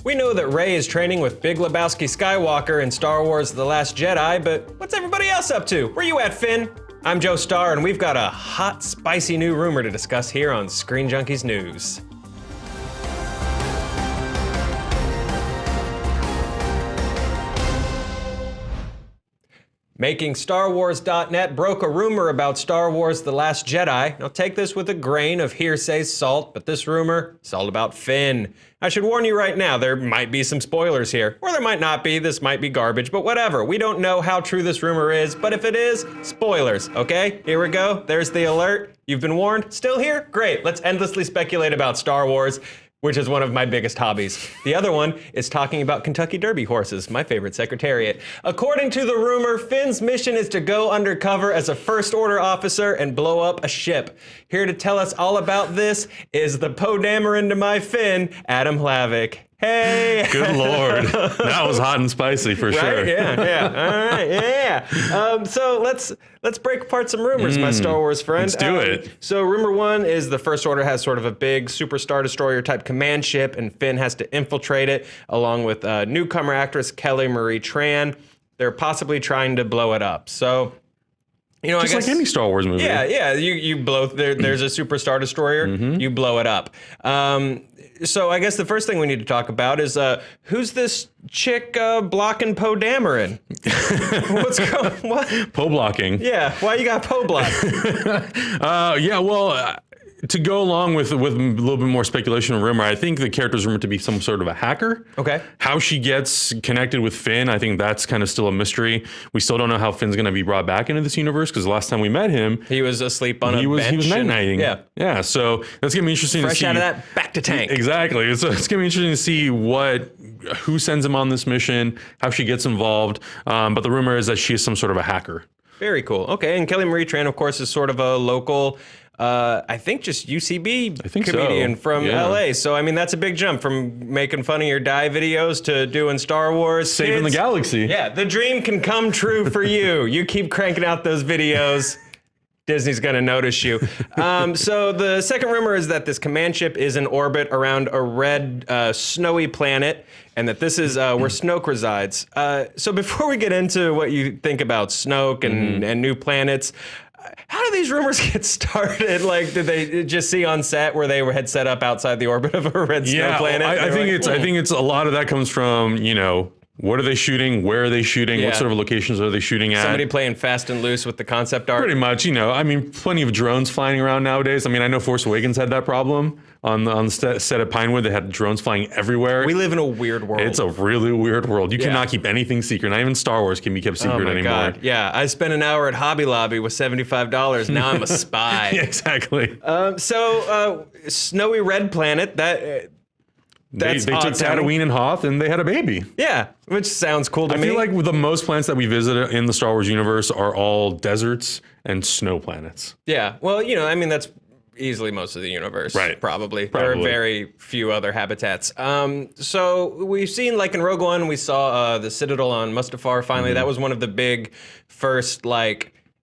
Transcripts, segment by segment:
We know that Rey is training with Big Lebowski Skywalker in Star Wars The Last Jedi, but what's everybody else up to? Where you at, Finn? I'm Joe Starr, and we've got a hot, spicy new rumor to discuss here on Screen Junkies News. MakingStarWars.net broke a rumor about Star Wars The Last Jedi. Now take this with a grain of hearsay salt, but this rumor is all about Finn. I should warn you right now, there might be some spoilers here, or there might not be, this might be garbage, but whatever. We don't know how true this rumor is, but if it is, spoilers, okay? Here we go, there's the alert. You've been warned, still here? Great, let's endlessly speculate about Star Wars, which is one of my biggest hobbies. The other one is talking about Kentucky Derby horses, my favorite secretariat. According to the rumor, Finn's mission is to go undercover as a First Order officer and blow up a ship. Here to tell us all about this is the Poe Dameron to my Finn, Adam Hlavik. Hey! Good Lord. That was hot and spicy for sure. Yeah. All right, yeah. So let's break apart some rumors, my Star Wars friend. Let's do it. So rumor one is the First Order has sort of a big Super Star Destroyer type command ship, and Finn has to infiltrate it along with newcomer actress Kelly Marie Tran. They're possibly trying to blow it up. So, you know, just I guess, like any Star Wars movie. Yeah. You blow. There's a Super Star Destroyer. You blow it up. So I guess the first thing we need to talk about is who's this chick blocking Poe Dameron? What's going? What? Poe blocking. Yeah. Why you got Poe blocked? To go along with a little bit more speculation and rumor, I think the character's rumored to be some sort of a hacker. Okay. How she gets connected with Finn, I think that's kind of still a mystery. We still don't know how Finn's going to be brought back into this universe, because the last time we met him, he was asleep on a bench. He was night-nighting. Yeah. Yeah, so that's going to be interesting to see. Fresh out of that, back to tank. Exactly. So it's going to be interesting to see who sends him on this mission, how she gets involved. But the rumor is that she is some sort of a hacker. Very cool. Okay, and Kelly Marie Tran, of course, is sort of a local, I think just UCB comedian from LA. So, I mean, that's a big jump from making fun of your die videos to doing Star Wars. Saving the galaxy. Yeah, the dream can come true for you. You keep cranking out those videos. Disney's gonna notice you. So the second rumor is that this command ship is in orbit around a red, snowy planet, and that this is where Snoke resides. So before we get into what you think about Snoke and new planets, how do these rumors get started? Like, did they just see on set where they had set up outside the orbit of a red snow planet? I think it's a lot of that comes from, what are they shooting? Where are they shooting? What sort of locations are they shooting at? Somebody playing fast and loose with the concept art? Pretty much, plenty of drones flying around nowadays. I know Force Awakens had that problem on the set of Pinewood. They had drones flying everywhere. We live in a weird world. It's a really weird world. You cannot keep anything secret. Not even Star Wars can be kept secret anymore. God. Yeah, I spent an hour at Hobby Lobby with $75. Now I'm a spy. Yeah, exactly. Snowy red planet, They took Tatooine and Hoth and they had a baby. Yeah, which sounds cool to me. I feel like the most planets that we visit in the Star Wars universe are all deserts and snow planets. Yeah, well, that's easily most of the universe, right? Probably. There are very few other habitats. So we've seen, like in Rogue One, we saw the Citadel on Mustafar finally. That was one of the big first,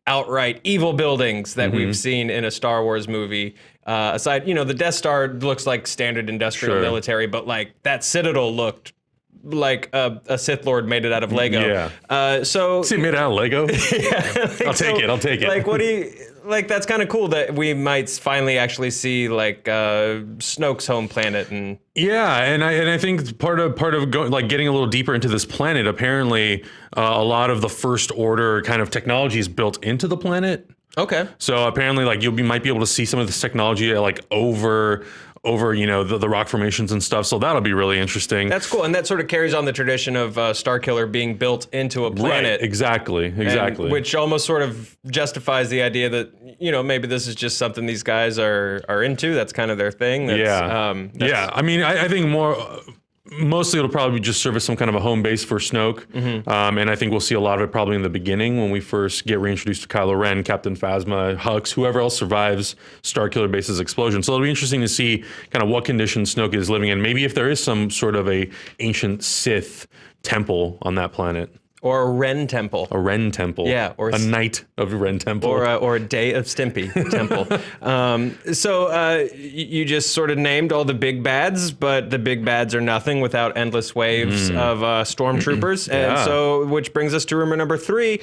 outright evil buildings that we've seen in a Star Wars movie. Aside, the Death Star looks like standard industrial military, but that Citadel looked like a Sith Lord made it out of Lego. Yeah. See, made it out of Lego? Yeah. I'll take it. What do you... that's kind of cool that we might finally actually see Snoke's home planet and I think part of getting a little deeper into this planet, apparently a lot of the First Order kind of technology is built into the planet. Okay. So apparently might be able to see some of this technology over the rock formations and stuff. So that'll be really interesting. That's cool. And that sort of carries on the tradition of Starkiller being built into a planet. Right. Exactly. Which almost sort of justifies the idea that, maybe this is just something these guys are into. That's kind of their thing. I think mostly it'll probably just serve as some kind of a home base for Snoke. And I think we'll see a lot of it probably in the beginning when we first get reintroduced to Kylo Ren, Captain Phasma, Hux, whoever else survives Starkiller Base's explosion. So it'll be interesting to see kind of what conditions Snoke is living in. Maybe if there is some sort of a ancient Sith temple on that planet. Or a Ren temple. A Ren temple. Yeah, or a knight of Ren temple. Or a Day of Stimpy temple. You just sort of named all the big bads, but the big bads are nothing without endless waves of stormtroopers. And so, which brings us to rumor number 3.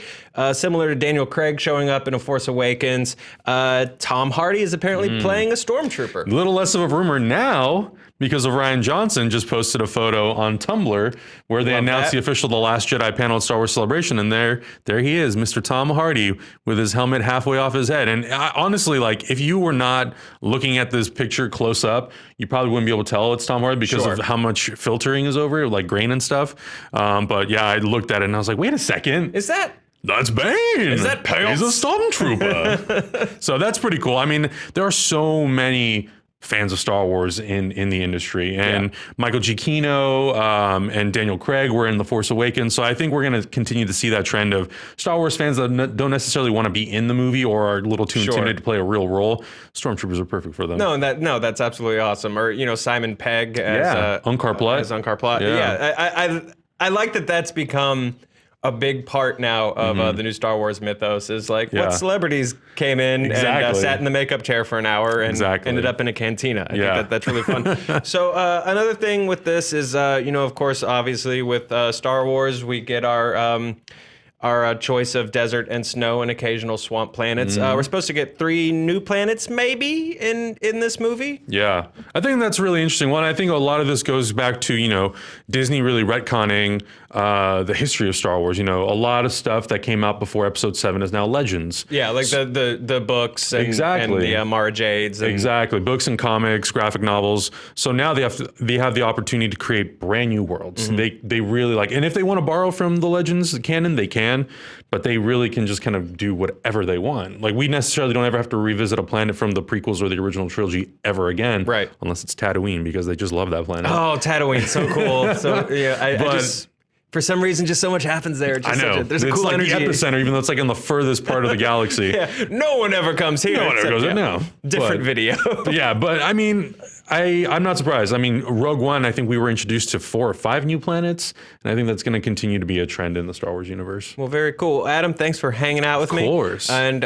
Similar to Daniel Craig showing up in A Force Awakens, Tom Hardy is apparently playing a stormtrooper. A little less of a rumor now, because of Ryan Johnson just posted a photo on Tumblr where they announced the official The Last Jedi panel at Star Wars Celebration, and there he is, Mr. Tom Hardy, with his helmet halfway off his head. And honestly, like, if you were not looking at this picture close up, you probably wouldn't be able to tell it's Tom Hardy because of how much filtering is over it, like grain and stuff. But yeah, I looked at it and I was like, wait a second. That's Bane. Is that Pales? He's a stormtrooper. So that's pretty cool. I mean, there are so many fans of Star Wars in the industry, and Michael Giacchino and Daniel Craig were in The Force Awakens, so I think we're going to continue to see that trend of Star Wars fans that don't necessarily want to be in the movie or are a little too intimidated to play a real role. Stormtroopers are perfect for them. That's absolutely awesome. Or Simon Pegg as Unkar Plutt. As Unkar Plutt. I like that. That's become a big part now of the new Star Wars mythos, is like what celebrities came in and sat in the makeup chair for an hour and ended up in a cantina. I think that's really fun. So another thing with this is, of course, obviously with Star Wars, we get our choice of desert and snow and occasional swamp planets. We're supposed to get 3 new planets, maybe, in this movie. Yeah, I think that's really interesting. One, I think a lot of this goes back to, Disney really retconning the history of Star Wars. A lot of stuff that came out before Episode 7 is now legends. Yeah, like the books and the Mara Jades. Exactly, books and comics, graphic novels. So now they have the opportunity to create brand new worlds. They really and if they want to borrow from the legends, the canon, they can, but they really can just kind of do whatever they want. Like, we necessarily don't ever have to revisit a planet from the prequels or the original trilogy ever again. Right. Unless it's Tatooine, because they just love that planet. Oh, Tatooine, so cool. So I just, for some reason, just so much happens there. I know. There's a it's cool like energy. The epicenter, even though it's like in the furthest part of the galaxy. No one ever comes here. No one ever goes there. No. Different video. Yeah, but I mean, I'm not surprised. I mean, Rogue One, I think we were introduced to 4 or 5 new planets, and I think that's going to continue to be a trend in the Star Wars universe. Well, very cool. Adam, thanks for hanging out with me. Of course. And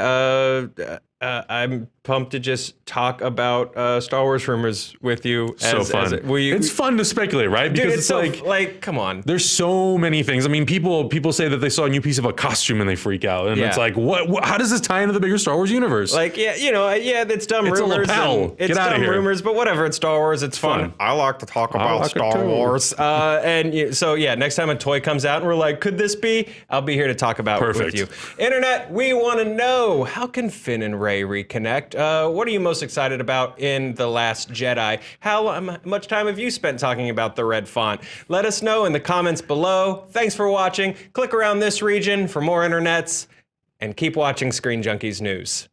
I'm pumped to just talk about Star Wars rumors with you. So fun. It's fun to speculate, right? Because it's so, like, come on. There's so many things. I mean, people say that they saw a new piece of a costume and they freak out, and it's like, what? How does this tie into the bigger Star Wars universe? Like, it's dumb rumors. It's a lapel. It's dumb rumors, but whatever. It's Star Wars. It's fun. I like to talk about Star Wars. Next time a toy comes out and we're like, could this be? I'll be here to talk about it with you. Internet, we want to know, how can Finn and Rey reconnect? What are you most excited about in The Last Jedi? How much time have you spent talking about the red font? Let us know in the comments below. Thanks for watching. Click around this region for more internets, and keep watching Screen Junkies News.